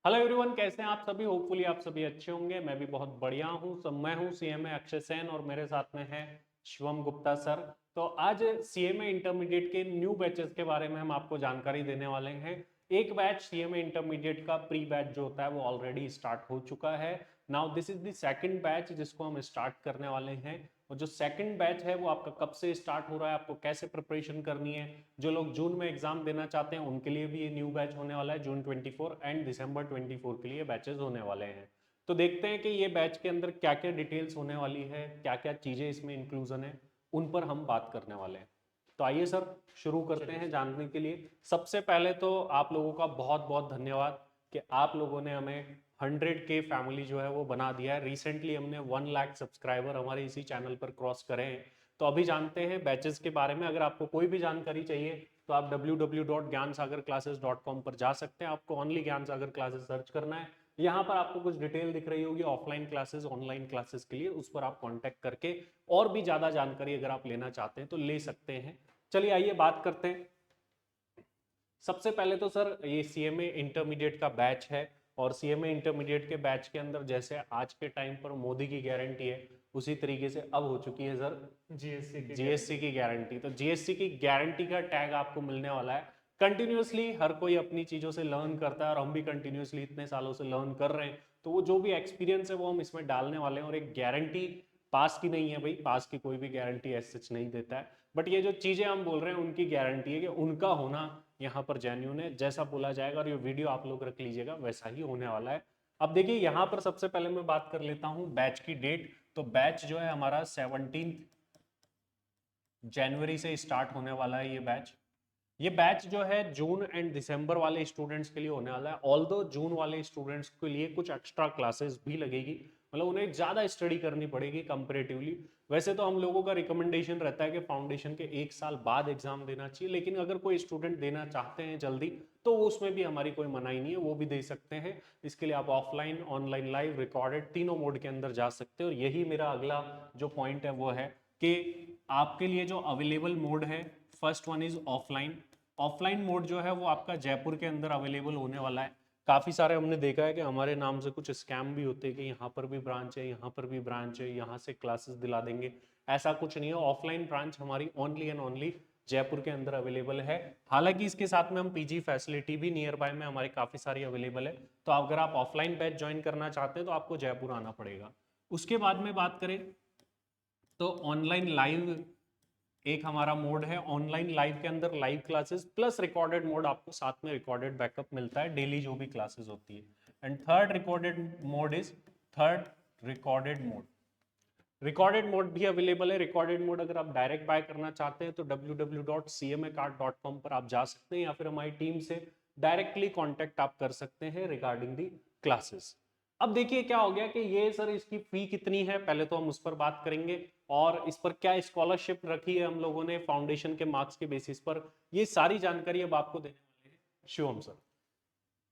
Hello everyone, कैसे हैं आप सभी। होपफुली आप सभी अच्छे होंगे। मैं भी बहुत बढ़िया हूं। सब मैं हूं सीएमए अक्षय सेन और मेरे साथ में है शिवम गुप्ता सर। तो आज सीएमए इंटरमीडिएट के न्यू बैचेस के बारे में हम आपको जानकारी देने वाले हैं। एक बैच सीएमए इंटरमीडिएट का प्री बैच जो होता है वो ऑलरेडी स्टार्ट हो चुका है। Now this is the second batch जिसको हम स्टार्ट करने वाले हैं। और जो सेकंड बैच है वो आपका कब से स्टार्ट हो रहा है, आपको कैसे प्रिपरेशन करनी है। जो लोग जून में एग्जाम देना चाहते हैं उनके लिए भी ये न्यू बैच होने वाला है। जून 24 एंड दिसंबर 24 के लिए बैचेस होने वाले हैं। तो देखते हैं कि ये बैच के अंदर क्या क्या डिटेल्स होने वाली है, क्या क्या चीज़ें इसमें इंक्लूजन है, उन पर हम बात करने वाले हैं। तो आइए सर, शुरू करते हैं जानने के लिए। सबसे पहले तो आप लोगों का बहुत बहुत धन्यवाद कि आप लोगों ने हमें 100K फैमिली जो है वो बना दिया है। रिसेंटली हमने 1 लाख सब्सक्राइबर हमारे इसी चैनल पर क्रॉस करे हैं। तो अभी जानते हैं बैचेस के बारे में। अगर आपको कोई भी जानकारी चाहिए तो आप www.gyansagarclasses.com पर जा सकते हैं। आपको ओनली ज्ञान सागर क्लासेस सर्च करना है। यहाँ पर आपको कुछ डिटेल दिख रही होगी ऑफलाइन क्लासेस ऑनलाइन क्लासेस के लिए, उस पर आप कांटेक्ट करके और भी ज़्यादा जानकारी अगर आप लेना चाहते हैं तो ले सकते हैं। चलिए आइए बात करते हैं। सबसे पहले तो सर ये सीएमए इंटरमीडिएट का बैच है। और सीएमए इंटरमीडिएट के बैच के अंदर जैसे आज के टाइम पर मोदी की गारंटी है, उसी तरीके से अब हो चुकी है सर जीएससी की गारंटी। तो जीएससी की गारंटी का टैग आपको मिलने वाला है। कंटिन्यूअसली हर कोई अपनी चीज़ों से लर्न करता है और हम भी कंटिन्यूअसली इतने सालों से लर्न कर रहे हैं। तो वो जो भी एक्सपीरियंस है वो हम इसमें डालने वाले हैं। और एक गारंटी पास की नहीं है भाई, पास की कोई भी गारंटी ऐसे सच नहीं देता है। बट ये जो चीज़ें हम बोल रहे हैं उनकी गारंटी है कि उनका होना यहाँ पर जेन्यून है। जैसा बोला जाएगा और ये वीडियो आप लोग रख लीजिएगा वैसा ही होने वाला है। अब देखिए यहाँ पर सबसे पहले मैं बात कर लेता हूँ बैच की डेट। तो बैच जो है हमारा 17 जनवरी से स्टार्ट होने वाला है ये बैच। ये बैच जो है जून एंड दिसंबर वाले स्टूडेंट्स के लिए होने वाला है। ऑल्दो जून वाले स्टूडेंट्स के लिए कुछ एक्स्ट्रा क्लासेस भी लगेगी, मतलब उन्हें ज़्यादा स्टडी करनी पड़ेगी कंपेरेटिवली। वैसे तो हम लोगों का रिकमेंडेशन रहता है कि फाउंडेशन के 1 साल बाद एग्जाम देना चाहिए, लेकिन अगर कोई स्टूडेंट देना चाहते हैं जल्दी तो उसमें भी हमारी कोई मनाही नहीं है, वो भी दे सकते हैं। इसके लिए आप ऑफलाइन ऑनलाइन लाइव रिकॉर्डेड तीनों मोड के अंदर जा सकते हैं। और यही मेरा अगला जो पॉइंट है वो है कि आपके लिए जो अवेलेबल मोड है, first one is offline. Offline mode जो है वो आपका जयपुर के अंदर अवेलेबल होने वाला है। काफ़ी सारे हमने देखा है कि हमारे नाम से कुछ स्कैम भी होते हैं कि यहाँ पर भी ब्रांच है, यहाँ पर भी ब्रांच है, यहाँ से क्लासेस दिला देंगे। ऐसा कुछ नहीं है। ऑफलाइन ब्रांच हमारी ओनली एंड ओनली जयपुर के अंदर अवेलेबल है। हालांकि इसके साथ में हम पीजी फैसिलिटी भी नियर बाय में हमारी काफ़ी सारी अवेलेबल है। तो अगर आप ऑफलाइन बैच ज्वाइन करना चाहते हैं तो आपको जयपुर आना पड़ेगा। उसके बाद में बात करें तो ऑनलाइन लाइव एक हमारा मोड है। ऑनलाइन लाइव के अंदर live classes plus recorded mode, आपको साथ में रिकॉर्डेड बैकअप मिलता है डेली जो भी क्लासेस होती है। And third recorded mode is third recorded mode. Recorded mode भी अवेलेबल है। रिकॉर्डेड मोड अगर आप डायरेक्ट बाय करना चाहते हैं तो www.cmacard.com पर आप जा सकते हैं या फिर हमारी टीम से डायरेक्टली कांटेक्ट आप कर सकते हैं रिगार्डिंग दी क्लासेस। अब देखिए क्या हो गया कि ये सर इसकी फी कितनी है, पहले तो हम उस पर बात करेंगे। और इस पर क्या स्कॉलरशिप रखी है हम लोगों ने फाउंडेशन के मार्क्स के बेसिस पर, ये सारी जानकारी अब आपको देने वाले हैं शिवम सर।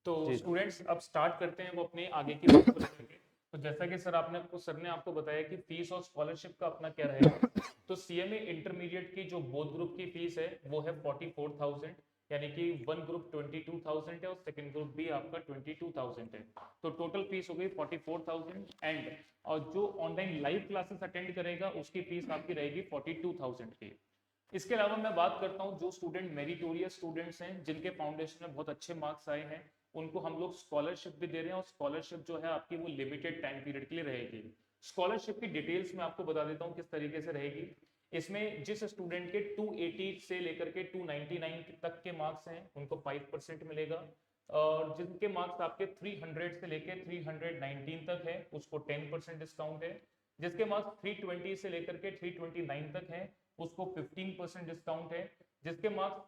तो जी सर। स्टूडेंट्स अब स्टार्ट करते हैं वो अपने आगे की बात को लेकर के। तो जैसा कि सर ने आपको बताया कि फीस और स्कॉलरशिप का अपना क्या रहेगा। तो सीएमए इंटरमीडिएट की जो बोथ ग्रुप की फीस है वो है 44,000, यानी कि वन ग्रुप 22,000 है और सेकंड ग्रुप भी आपका 22,000 है। तो टोटल फीस हो गई 44,000। एंड और जो ऑनलाइन लाइव क्लासेस अटेंड करेगा उसकी फीस आपकी रहेगी 42,000 की। इसके अलावा मैं बात करता हूँ जो स्टूडेंट मेरिटोरियस स्टूडेंट्स हैं जिनके फाउंडेशन में बहुत अच्छे मार्क्स आए हैं, उनको हम लोग स्कॉलरशिप भी दे रहे हैं। और स्कॉलरशिप जो है आपकी वो लिमिटेड टाइम पीरियड के लिए रहेगी। स्कॉलरशिप की डिटेल्स मैं आपको बता देता हूँ किस तरीके से रहेगी। इसमें जिस स्टूडेंट के 280 से लेकर के 299 तक के मार्क्स हैं उनको 5% मिलेगा। और जिनके मार्क्स आपके 300 से लेकर 319 तक है उसको 10% डिस्काउंट है। जिसके मार्क्स 320 से लेकर के 329 तक है उसको 15% डिस्काउंट है। जिसके मार्क्स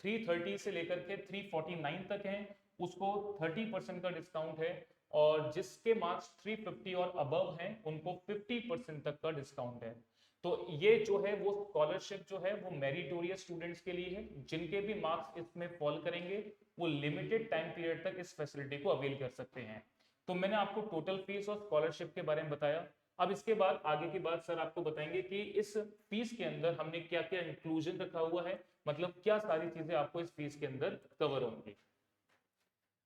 330 से लेकर के 349 तक है उसको 30% का डिस्काउंट है। और जिसके मार्क्स 350 और अबव हैं उनको 50% तक का डिस्काउंट है। तो ये जो है वो स्कॉलरशिप जो है वो मेरिटोरियस स्टूडेंट्स के लिए है। जिनके भी मार्क्स इसमें फॉल करेंगे वो लिमिटेड टाइम पीरियड तक इस फैसिलिटी को अवेल कर सकते हैं। तो मैंने आपको टोटल फीस और स्कॉलरशिप के बारे में बताया। अब इसके बाद आगे की बात सर आपको बताएंगे कि इस फीस के अंदर हमने क्या क्या इंक्लूजन रखा हुआ है, मतलब क्या सारी चीजें आपको इस फीस के अंदर कवर होंगी।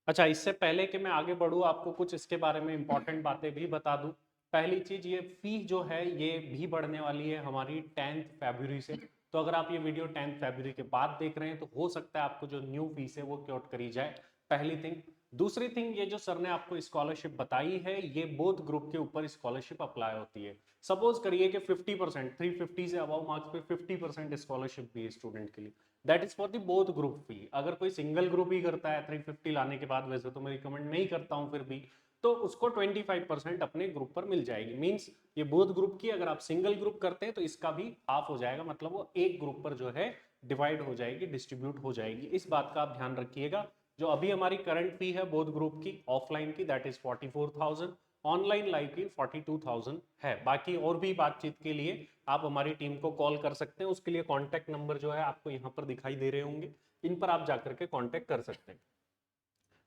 अच्छा, इससे पहले कि मैं आगे बढ़ूँ, आपको कुछ इसके बारे में इंपॉर्टेंट बातें भी बता दूं। पहली चीज, ये फी जो है ये भी बढ़ने वाली है हमारी 10 फरवरी से। तो अगर आप ये वीडियो 10 फरवरी के बाद देख रहे हैं तो हो सकता है आपको जो न्यू फीस है वो क्योट करी जाए, पहली थिंग। दूसरी थिंग, ये जो सर ने आपको स्कॉलरशिप बताई है ये बोथ ग्रुप के ऊपर स्कॉलरशिप अप्लाई होती है। सपोज करिए कि 50%, 350 से अबव मार्क्स पे 50% स्कॉलरशिप भी है स्टूडेंट के लिए। That is for the both group fee. अगर कोई सिंगल ग्रुप ही करता है 350 लाने के बाद, वैसे तो मैं रिकमेंड नहीं करता हूँ फिर भी, तो उसको 25% अपने ग्रुप पर मिल जाएगी। मींस ये बोथ ग्रुप की, अगर आप सिंगल ग्रुप करते हैं तो इसका भी हाफ हो जाएगा, मतलब वो एक ग्रुप पर जो है डिवाइड हो जाएगी, डिस्ट्रीब्यूट हो जाएगी। इस बात का आप ध्यान रखिएगा। जो अभी हमारी करंट फी है बोथ ग्रुप की ऑफलाइन की, दैट इज 44,000, ऑनलाइन लाइव की 42,000 है। बाकी और भी बातचीत के लिए आप हमारी टीम को कॉल कर सकते हैं, उसके लिए कॉन्टैक्ट नंबर जो है आपको यहाँ पर दिखाई दे रहे होंगे, इन पर आप जाकर के कॉन्टैक्ट कर सकते हैं।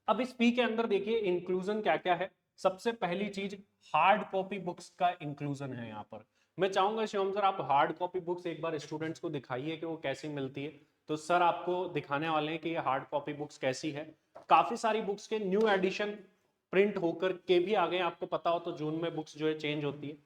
अब इस फी के अंदर देखिए इंक्लूजन क्या क्या है। सबसे पहली चीज, हार्ड कॉपी बुक्स का इंक्लूजन है यहाँ पर। मैं चाहूंगा शिवम सर आप हार्ड कॉपी बुक्स एक बार स्टूडेंट्स को दिखाइए कि वो कैसी मिलती है। तो सर आपको दिखाने वाले हैं कि ये हार्ड कॉपी बुक्स कैसी है। काफी सारी बुक्स के न्यू एडिशन प्रिंट होकर के भी आ गए। आपको पता हो तो जून में बुक्स जो है चेंज होती है।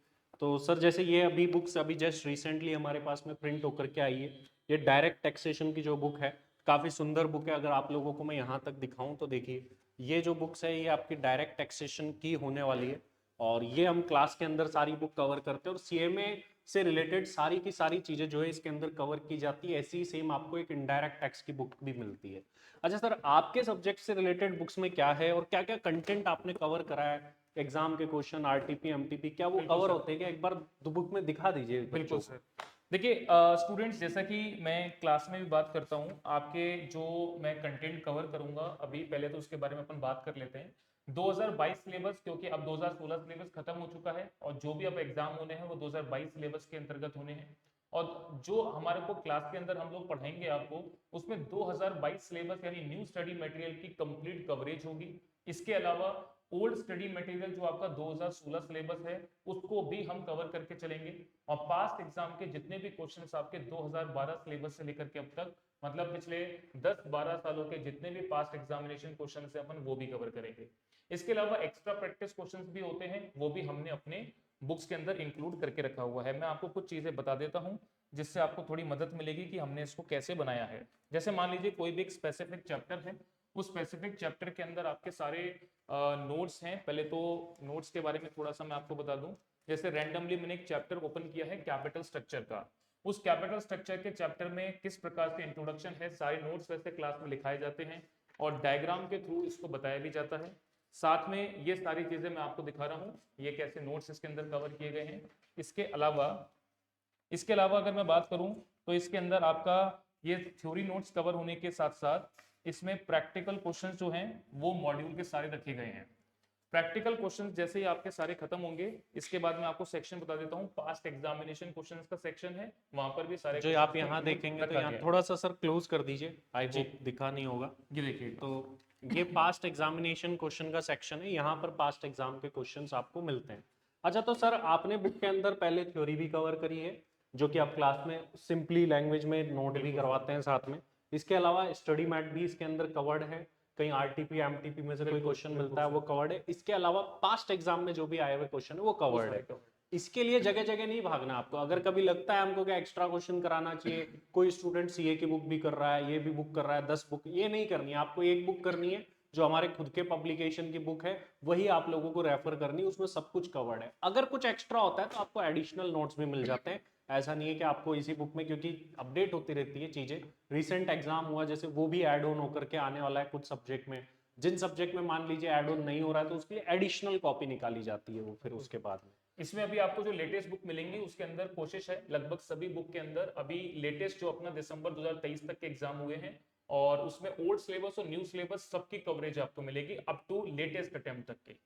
तो सर जैसे ये अभी बुक्स अभी जस्ट रिसेंटली हमारे पास में प्रिंट होकर के आई है, ये डायरेक्ट टैक्सेशन की जो बुक है, काफ़ी सुंदर बुक है। अगर आप लोगों को मैं यहाँ तक दिखाऊं तो देखिए, ये जो बुक्स है ये आपकी डायरेक्ट टैक्सेशन की होने वाली है। और ये हम क्लास के अंदर सारी बुक कवर करते हैं और सीएमए से रिलेटेड सारी की सारी चीज़ें जो है इसके अंदर कवर की जाती है। ऐसी ही सेम आपको एक इनडायरेक्ट टैक्स की बुक भी मिलती है। अच्छा सर, आपके सब्जेक्ट से रिलेटेड बुक्स में क्या है और क्या क्या कंटेंट आपने कवर करा है? एग्जाम के क्वेश्चन, आरटीपी, एमटीपी, क्या वो बिल्कुल कवर सर। होते हैं क्या? एक बार दो बुक में दिखा दीजिए बिल्कुल बच्चों को। सर। देखिए स्टूडेंट्स, जैसा कि मैं क्लास में भी बात करता हूँ, आपके जो मैं कंटेंट कवर करूंगा अभी, पहले तो उसके बारे में अपन बात कर लेते हैं। 2022 सिलेबस, क्योंकि अब 2016 सिलेबस खत्म हो चुका है और जो भी अब एग्जाम होने हैं वो 2022 सिलेबस के अंतर्गत होने हैं। और जो हमारे को क्लास के अंदर हम लोग पढ़ाएंगे आपको, उसमें 2022 सिलेबस यानी न्यू स्टडी मटेरियल की कंप्लीट कवरेज होगी। इसके अलावा ओल्ड स्टडी मटेरियल जो आपका 2016 सिलेबस है उसको भी हम कवर करके चलेंगे। और पास्ट एग्जाम के जितने भी क्वेश्चंस आपके 2012 सिलेबस से लेकर के अब तक, मतलब पिछले 10-12 सालों के जितने भी पास्ट एग्जामिनेशन क्वेश्चंस हैं अपन वो भी कवर करेंगे। इसके अलावा एक्स्ट्रा प्रैक्टिस क्वेश्चंस भी होते हैं, वो भी हमने अपने बुक्स के अंदर इंक्लूड करके रखा हुआ है। मैं आपको कुछ चीजें बता देता हूं जिससे आपको थोड़ी मदद मिलेगी कि हमने इसको कैसे बनाया है। जैसे मान लीजिए कोई भी एक स्पेसिफिक चैप्टर है, उस स्पेसिफिक चैप्टर के अंदर आपके सारे नोट्स हैं। पहले तो नोट्स के बारे में थोड़ा सा मैं आपको बता दूं। जैसे रैंडमली मैंने एक चैप्टर ओपन किया है कैपिटल स्ट्रक्चर का। उस कैपिटल स्ट्रक्चर के चैप्टर में किस प्रकार से इंट्रोडक्शन है, सारे नोट्स वैसे क्लास में लिखाए जाते हैं और डायग्राम के थ्रू इसको बताया भी जाता है। साथ में ये सारी चीजें मैं आपको दिखा रहा हूँ, ये कैसे नोट्स इसके अंदर कवर किए गए हैं। इसके अलावा इसके अलावा अगर मैं बात करूं तो इसके अंदर आपका ये थ्योरी नोट्स कवर होने के साथ साथ इसमें प्रैक्टिकल क्वेश्चंस जो हैं वो मॉड्यूल के सारे रखे गए हैं। प्रैक्टिकल क्वेश्चंस जैसे ही आपके सारे खत्म होंगे, इसके बाद मैं आपको सेक्शन बता देता हूँ। पास्ट एग्जामिनेशन क्वेश्चंस का सेक्शन है, वहां पर भी सारे जो आप क्वेश्चंस यहाँ को देखेंगे तो रखा यहाँ गया है। थोड़ा सा सर क्लोज कर दीजिए, आई जी, होप दिखा नहीं होगा। ये देखिए। तो ये पास्ट एग्जामिनेशन क्वेश्चन का सेक्शन है, यहाँ पर पास्ट एग्जाम के क्वेश्चंस आपको मिलते हैं। अच्छा, तो सर आपने बुक के अंदर पहले थ्योरी भी कवर करी है, जो कि आप क्लास में सिंपली लैंग्वेज में नोट भी बिल्कुल करवाते हैं साथ में। इसके अलावा स्टडी मैट भी इसके अंदर कवर्ड है, कहीं आरटीपी एमटीपी में से कोई बिल्कुल क्वेश्चन बिल्कुल मिलता है सर, वो कवर्ड है। इसके अलावा पास्ट एग्जाम में जो भी आए हुए क्वेश्चन है वो वो कवर्ड सारे है। कवर। इसके लिए जगह जगह नहीं भागना आपको। अगर कभी लगता है हमको क्या एक्स्ट्रा क्वेश्चन कराना चाहिए, कोई स्टूडेंट सीए की बुक भी कर रहा है, ये भी बुक कर रहा है, 10 बुक, ये नहीं करनी है आपको। एक बुक करनी है जो हमारे खुद के पब्लिकेशन की बुक है, वही आप लोगों को रेफर करनी है, उसमें सब कुछ कवर्ड है। अगर कुछ एक्स्ट्रा होता है तो आपको एडिशनल नोट्स भी मिल जाते हैं। ऐसा नहीं है कि आपको इसी बुक में, क्योंकि अपडेट होती रहती है चीजें। रिसेंट एग्जाम हुआ जैसे, वो भी एड ऑन होकर के आने वाला है कुछ सब्जेक्ट में। जिन सब्जेक्ट में मान लीजिए एड ऑन नहीं हो रहा है तो उसके लिए एडिशनल कॉपी निकाली जाती है वो फिर उसके बाद में। इसमें अभी आपको जो लेटेस्ट बुक मिलेंगी उसके अंदर कोशिश है लगभग सभी बुक के अंदर अभी लेटेस्ट जो अपना दिसंबर 2023 तक के एग्जाम हुए हैं, और उसमें ओल्ड सिलेबस और न्यू सिलेबस सबकी कवरेज आपको मिलेगी अप टू लेटेस्ट अटेम्प्ट तक की।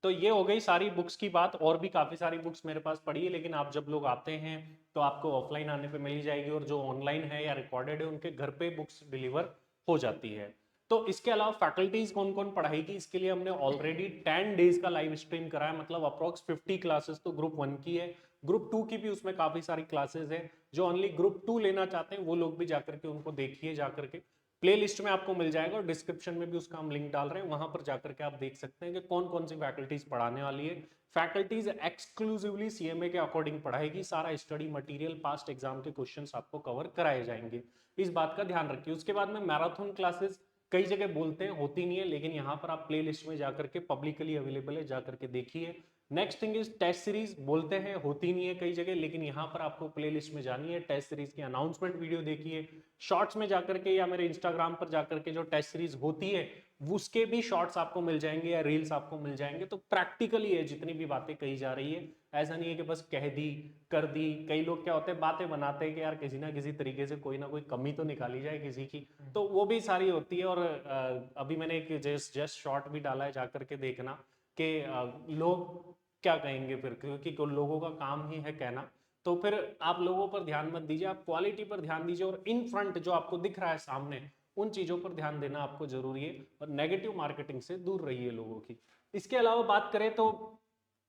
तो ये हो गई सारी बुक्स की बात। और भी काफ़ी सारी बुक्स मेरे पास पड़ी है, लेकिन आप जब लोग आते हैं तो आपको ऑफलाइन आने पे मिल ही जाएगी, और जो ऑनलाइन है या रिकॉर्डेड है उनके घर पे बुक्स डिलीवर हो जाती है। तो इसके अलावा फैकल्टीज कौन कौन पढ़ाएगी, इसके लिए हमने ऑलरेडी 10 डेज का लाइव स्ट्रीम करा है, मतलब अप्रॉक्स 50 क्लासेस तो ग्रुप 1 की है। ग्रुप 2 की भी उसमें काफ़ी सारी क्लासेस है। जो ओनली ग्रुप 2 लेना चाहते हैं वो लोग भी जाकर के उनको देखिए जाकर के। प्ले लिस्ट में आपको मिल जाएगा और डिस्क्रिप्शन में भी उसका हम लिंक डाल रहे हैं, वहां पर जाकर के आप देख सकते हैं कि कौन कौन सी फैकल्टीज पढ़ाने वाली है। फैकल्टीज एक्सक्लूसिवली सीएमए के अकॉर्डिंग पढ़ाएगी, सारा स्टडी मटेरियल पास्ट एग्जाम के क्वेश्चंस आपको कवर कराए जाएंगे, इस बात का ध्यान रखिए। उसके बाद में मैराथन क्लासेस कई जगह बोलते हैं होती नहीं है, लेकिन यहाँ पर आप प्ले लिस्ट में जाकर के पब्लिकली अवेलेबल है, जाकर के देखिए। Next thing is test series, बोलते हैं होती नहीं है कई जगह, लेकिन यहाँ पर आपको प्ले लिस्ट में जानी है, टेस्ट सीरीज की अनाउंसमेंट वीडियो देखिए। शॉर्ट्स में जाकर के या मेरे इंस्टाग्राम पर जाकर के जो टेस्ट सीरीज होती है उसके भी शॉर्ट्स आपको मिल जाएंगे या रील्स आपको मिल जाएंगे। तो प्रैक्टिकली है जितनी भी बातें कही जा रही है, ऐसा नहीं है कि बस कह दी कर दी। कई लोग क्या होते हैं बातें बनाते हैं कि यार किसी ना किसी तरीके से कोई ना कोई कमी तो निकाली जाए किसी की, तो वो भी सारी होती है। और अभी मैंने एक जस्ट शॉर्ट भी डाला है, जाकर के देखना कि लोग क्या कहेंगे फिर, क्योंकि लोगों का काम ही है कहना। तो फिर आप लोगों पर ध्यान मत दीजिए, आप क्वालिटी पर ध्यान दीजिए, और इन फ्रंट जो आपको दिख रहा है सामने उन चीजों पर ध्यान देना आपको जरूरी है, और नेगेटिव मार्केटिंग से दूर रहिए लोगों की। इसके अलावा बात करें तो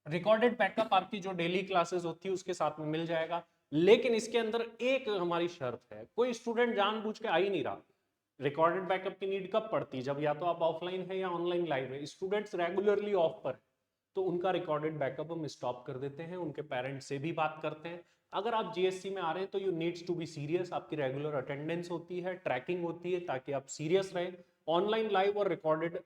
रिकॉर्डेड बैकअप आपकी जो डेली क्लासेस होती है उसके साथ में मिल जाएगा, लेकिन इसके अंदर एक हमारी शर्त है, कोई स्टूडेंट जानबूझ के आ ही नहीं रहा। रिकॉर्डेड बैकअप की नीड कब पड़ती है, जब या तो आप ऑफलाइन है या ऑनलाइन लाइव है, स्टूडेंट्स रेगुलरली ऑफ पर, तो उनका रिकॉर्डेड बैकअप हम स्टॉप कर देते हैं, उनके पेरेंट्स से भी बात करते हैं। अगर आप जीएससी में आ रहे हैं तो you needs to be serious, आपकी रेगुलर अटेंडेंस होती है, ट्रैकिंग होती है, ताकि आप सीरियस रहे। ऑनलाइन लाइव और रिकॉर्डेड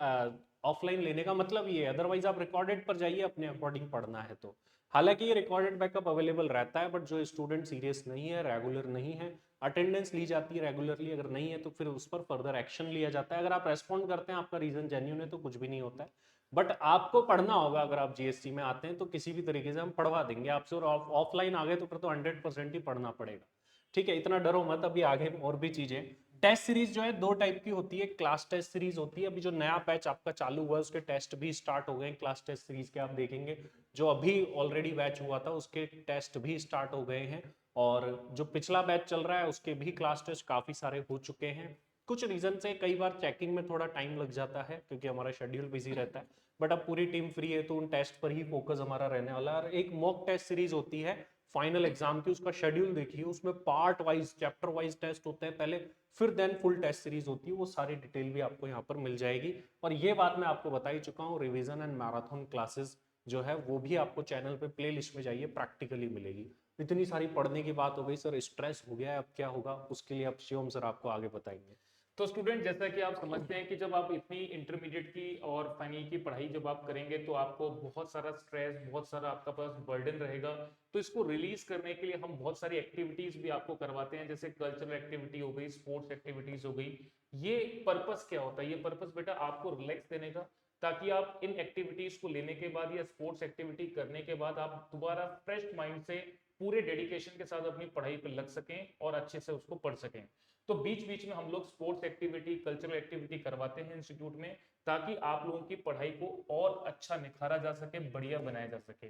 ऑफलाइन लेने का मतलब ये है, अदरवाइज आप रिकॉर्डेड पर जाइए अपने अकॉर्डिंग पढ़ना है तो। हालांकि ये रिकॉर्डेड बैकअप अवेलेबल रहता है, बट जो स्टूडेंट सीरियस नहीं है, रेगुलर नहीं है, अटेंडेंस ली जाती है रेगुलरली, अगर नहीं है तो फिर उस पर फर्दर एक्शन लिया जाता है। अगर आप रेस्पॉन्ड करते हैं, आपका रीजन जेन्यून है, तो कुछ भी नहीं होता है। बट आपको पढ़ना होगा, अगर आप जीएससी में आते हैं तो किसी भी तरीके से हम पढ़वा देंगे आपसे, और ऑफलाइन आ गए तो फिर तो 100% ही पढ़ना पड़ेगा। ठीक है, इतना डरो मत, अभी आगे और भी चीजें। टेस्ट सीरीज जो है दो टाइप की होती है, क्लास टेस्ट सीरीज होती है, अभी जो नया बैच आपका चालू हुआ है उसके टेस्ट भी स्टार्ट हो गए हैं, क्लास टेस्ट सीरीज के आप देखेंगे। जो अभी ऑलरेडी बैच हुआ था उसके टेस्ट भी स्टार्ट हो गए हैं, और जो पिछला बैच चल रहा है उसके भी क्लास टेस्ट काफी सारे हो चुके हैं। कुछ रीजन से कई बार चेकिंग में थोड़ा टाइम लग जाता है क्योंकि हमारा शेड्यूल बिजी रहता है, बट अब पूरी टीम फ्री है तो उन टेस्ट पर ही फोकस हमारा रहने वाला है। और एक मॉक टेस्ट सीरीज होती है फाइनल एग्जाम की, उसका शेड्यूल देखिए, उसमें part wise chapter wise test होते हैं पहले, फिर देन फुल टेस्ट सीरीज होती है, वो सारी डिटेल भी आपको यहाँ पर मिल जाएगी। और ये बात मैं आपको बता ही चुका हूँ, रिवीजन एंड मैराथन क्लासेस जो है वो भी आपको चैनल पे प्ले लिस्ट में जाइए प्रैक्टिकली मिलेगी। इतनी सारी पढ़ने की बात हो गई सर, स्ट्रेस हो गया है, अब क्या होगा उसके लिए अब शिवम सर आपको आगे बताएंगे। तो स्टूडेंट, जैसा कि आप समझते हैं कि जब आप इतनी इंटरमीडिएट की और फाइनल की पढ़ाई जब आप करेंगे तो आपको बहुत सारा स्ट्रेस, बहुत सारा आपका पास बर्डन रहेगा। तो इसको रिलीज करने के लिए हम बहुत सारी एक्टिविटीज भी आपको करवाते हैं, जैसे कल्चरल एक्टिविटी हो गई, स्पोर्ट्स एक्टिविटीज हो गई। ये पर्पस क्या होता है? ये पर्पस बेटा आपको रिलैक्स देने का, ताकि आप इन एक्टिविटीज को लेने के बाद या स्पोर्ट्स एक्टिविटी करने के बाद आप दोबारा फ्रेश माइंड से पूरे डेडिकेशन के साथ अपनी पढ़ाई पर लग सकें और अच्छे से उसको पढ़ सकें। तो बीच बीच में हम लोग स्पोर्ट्स एक्टिविटी, कल्चरल एक्टिविटी करवाते हैं इंस्टीट्यूट में, ताकि आप लोगों की पढ़ाई को और अच्छा निखारा जा सके, बढ़िया बनाया जा सके।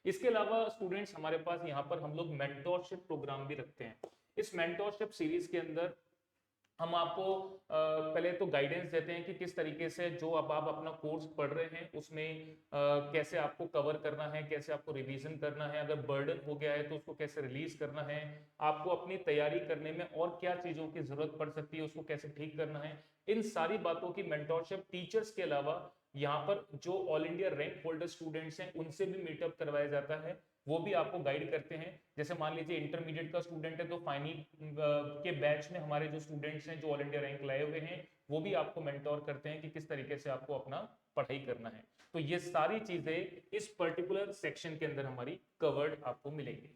इसके अलावा स्टूडेंट्स, हमारे पास यहाँ पर हम लोग मेंटोरशिप प्रोग्राम भी रखते हैं। इस मेंटोरशिप सीरीज के अंदर हम आपको पहले तो गाइडेंस देते हैं कि किस तरीके से जो अब आप अपना कोर्स पढ़ रहे हैं उसमें कैसे आपको कवर करना है, कैसे आपको रिवीजन करना है, अगर बर्डन हो गया है तो उसको कैसे रिलीज करना है, आपको अपनी तैयारी करने में और क्या चीजों की जरूरत पड़ सकती है उसको कैसे ठीक करना है। इन सारी बातों की मेंटोरशिप टीचर्स के अलावा यहाँ पर जो all India rank holder students हैं उनसे भी मीटअप करवाया जाता है, वो भी आपको गाइड करते हैं। जैसे मान लीजिए इंटरमीडिएट का स्टूडेंट है तो फाइनल के बैच में हमारे जो स्टूडेंट्स हैं जो ऑल इंडिया रैंक लाए हुए हैं वो भी आपको मेंटोर करते हैं कि किस तरीके से आपको अपना पढ़ाई करना है। तो ये सारी चीजें इस पर्टिकुलर सेक्शन के अंदर हमारी कवर्ड आपको मिलेंगी।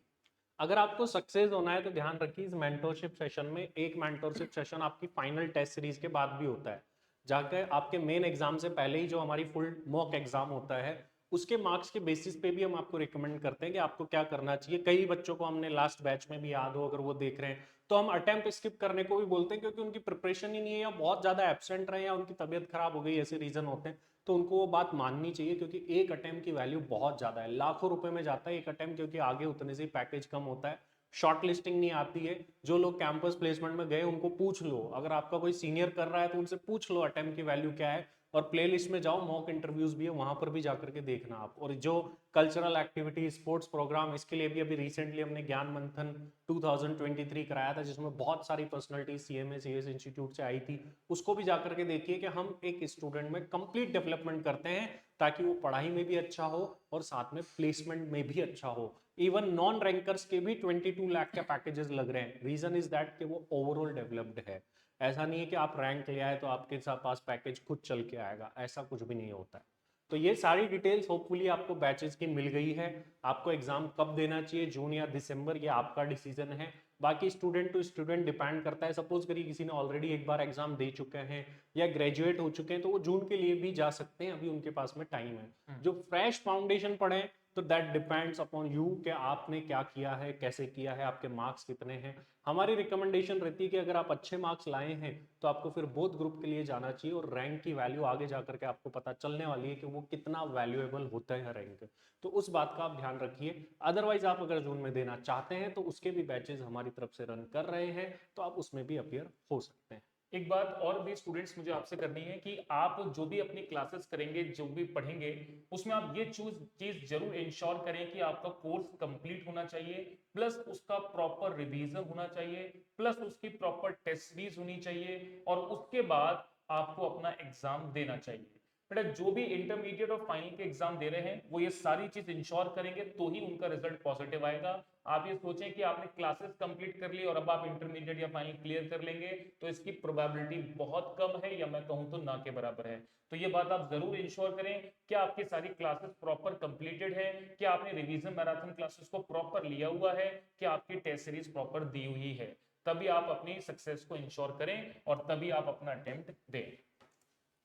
अगर आपको सक्सेस होना है तो ध्यान रखिए, इस मेंटोरशिप सेशन में एक मेंटोरशिप सेशन आपकी फाइनल टेस्ट सीरीज के बाद भी होता है, जाकर आपके मेन एग्जाम से पहले ही जो हमारी फुल मॉक एग्जाम होता है उसके मार्क्स के बेसिस पे भी हम आपको रिकमेंड करते हैं कि आपको क्या करना चाहिए। कई बच्चों को हमने लास्ट बैच में भी याद हो, अगर वो देख रहे हैं तो हम अटेम्प्ट स्किप करने को भी बोलते हैं, क्योंकि उनकी प्रिपरेशन ही नहीं है या बहुत ज्यादा एब्सेंट रहे या उनकी तबीयत खराब हो गई, ऐसे रीजन होते हैं। तो उनको वो बात माननी चाहिए, क्योंकि एक अटेम्प्ट की वैल्यू बहुत ज्यादा है, लाखों रुपए में जाता है एक अटेम्प्ट, क्योंकि आगे उतने से पैकेज कम होता है, शॉर्ट लिस्टिंग नहीं आती है। जो लोग कैंपस प्लेसमेंट में गए उनको पूछ लो, अगर आपका कोई सीनियर कर रहा है तो उनसे पूछ लो अटेम्प्ट की वैल्यू क्या है, और प्लेलिस्ट में जाओ, मॉक इंटरव्यूज भी है, वहां पर भी जाकर के देखना आप। और जो कल्चरल एक्टिविटी, स्पोर्ट्स प्रोग्राम, इसके लिए भी अभी रिसेंटली हमने ज्ञान मंथन 2023 कराया था, जिसमें बहुत सारी पर्सनालिटी सीएमए सीएस इंस्टीट्यूट से आई थी। उसको भी जाकर के देखिए कि हम एक स्टूडेंट में कंप्लीट डेवलपमेंट करते हैं ताकि वो पढ़ाई में भी अच्छा हो और साथ में प्लेसमेंट में भी अच्छा हो। इवन नॉन रैंकर्स के भी 22 लाख के पैकेजेस लग रहे हैं। रीजन इज दैट कि वो ओवरऑल डेवलप्ड है। ऐसा नहीं है कि आप रैंक ले आए तो आपके पास पैकेज खुद चल के आएगा, ऐसा कुछ भी नहीं होता है। तो ये सारी डिटेल्स होपफुली आपको बैचेस की मिल गई है। आपको एग्जाम कब देना चाहिए, जून या दिसंबर, ये आपका डिसीजन है। बाकी स्टूडेंट टू स्टूडेंट डिपेंड करता है। सपोज करिए किसी ने ऑलरेडी एक बार एग्जाम दे चुके हैं या ग्रेजुएट हो चुके हैं तो वो जून के लिए भी जा सकते हैं, अभी उनके पास में टाइम है। जो फ्रेश फाउंडेशन पढ़े तो दैट डिपेंड्स अपॉन यू कि आपने क्या किया है, कैसे किया है, आपके मार्क्स कितने हैं। हमारी रिकमेंडेशन रहती है कि अगर आप अच्छे मार्क्स लाए हैं तो आपको फिर बोथ ग्रुप के लिए जाना चाहिए, और रैंक की वैल्यू आगे जाकर के आपको पता चलने वाली है कि वो कितना वैल्यूएबल होता है रैंक। तो उस बात का आप ध्यान रखिए। अदरवाइज आप अगर जून में देना चाहते हैं तो उसके भी बैचेस हमारी तरफ से रन कर रहे हैं, तो आप उसमें भी अपीयर हो सकते हैं। एक बात और भी स्टूडेंट्स मुझे आपसे करनी है कि आप जो भी अपनी क्लासेस करेंगे, जो भी पढ़ेंगे, उसमें आप ये चीज जरूर इंश्योर करें कि आपका कोर्स कंप्लीट होना चाहिए, प्लस उसका प्रॉपर रिवीजन होना चाहिए, प्लस उसकी प्रॉपर टेस्ट सीरीज होनी चाहिए, और उसके बाद आपको अपना एग्जाम देना चाहिए। बेटा जो भी इंटरमीडिएट और फाइनल के एग्जाम दे रहे हैं वो ये सारी चीज इंश्योर करेंगे तो ही उनका रिजल्ट पॉजिटिव आएगा। आप ये सोचें कि आपने क्लासेस कंप्लीट कर ली और अब आप इंटरमीडिएट या फाइनल क्लियर कर लेंगे, तो इसकी प्रोबेबिलिटी बहुत कम है, या मैं कहूं तो ना के बराबर है। तो ये बात आप जरूर इंश्योर करें कि आपकी सारी क्लासेस प्रॉपर कंप्लीटेड है, कि आपने रिवीजन मैराथन क्लासेस को प्रॉपर लिया हुआ है, कि आपकी टेस्ट सीरीज प्रॉपर दी हुई है। तभी आप अपनी सक्सेस को इंश्योर करें और तभी आप अपना अटेम्प्ट दें।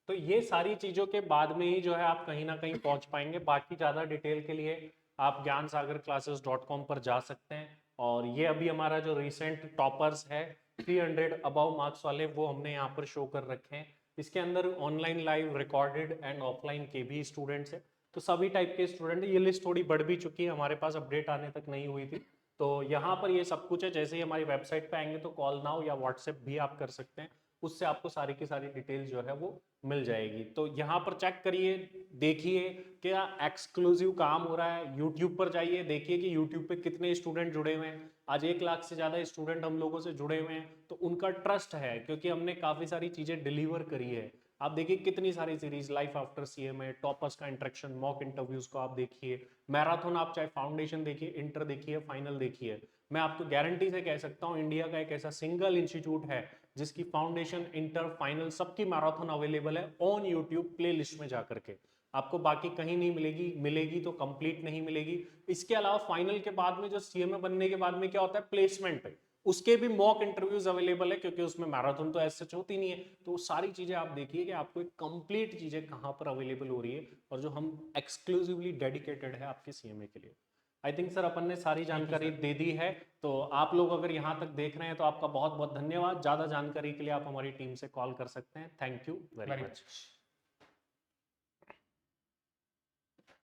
तो ये सारी चीजों के बाद में ही जो है आप कहीं ना कहीं पहुंच पाएंगे। बाकी ज्यादा डिटेल के लिए आप gyansagarclasses.com पर जा सकते हैं। और ये अभी हमारा जो रिसेंट टॉपर्स है 300 अबव मार्क्स वाले, वो हमने यहाँ पर शो कर रखे हैं। इसके अंदर online, live, recorded and offline के भी स्टूडेंट्स हैं। तो सभी टाइप के स्टूडेंट, ये लिस्ट थोड़ी बढ़ भी चुकी है, हमारे पास अपडेट आने तक नहीं हुई थी। तो यहाँ पर ये सब कुछ है। जैसे ही हमारी वेबसाइट पे आएंगे तो कॉल नाउ या व्हाट्सएप भी आप कर सकते हैं, उससे आपको सारी की सारी डिटेल्स जो है वो मिल जाएगी। तो यहाँ पर चेक करिए, देखिए क्या एक्सक्लूसिव काम हो रहा है। यूट्यूब पर जाइए, देखिए कि यूट्यूब पे कितने स्टूडेंट जुड़े हुए हैं। आज 1 लाख से ज्यादा स्टूडेंट हम लोगों से जुड़े हुए हैं, तो उनका ट्रस्ट है क्योंकि हमने काफी सारी चीजें डिलीवर करी है। आप देखिए कितनी सारी series, life after CMA, toppers का इंटरेक्शन, मॉक इंटरव्यूज को आप देखिए, मैराथन, आप चाहे फाउंडेशन देखिए, इंटर देखिए, फाइनल देखिए। मैं आपको गारंटी से कह सकता हूँ इंडिया का एक ऐसा सिंगल इंस्टीट्यूट है जिसकी फाउंडेशन, इंटर, फाइनल सबकी मैराथन अवेलेबल है ऑन यूट्यूब प्लेलिस्ट में जाकर के। आपको बाकी कहीं नहीं मिलेगी, मिलेगी तो कंप्लीट नहीं मिलेगी। इसके अलावा फाइनल के बाद में जो सीएमए बनने के बाद में क्या होता है, प्लेसमेंट, उसके भी मॉक इंटरव्यूज अवेलेबल है क्योंकि उसमें मैराथन तो ऐसे होती नहीं है। तो सारी चीजें आप देखिए कि आपको एक कंप्लीट चीजें कहाँ पर अवेलेबल हो रही है, और जो हम एक्सक्लूसिवली डेडिकेटेड है आपके सीएमए के लिए। आई थिंक सर अपन ने सारी जानकारी दे दी है। तो आप लोग अगर यहाँ तक देख रहे हैं तो आपका बहुत बहुत धन्यवाद। ज़्यादा जानकारी के लिए आप हमारी टीम से कॉल कर सकते हैं। Thank you very much.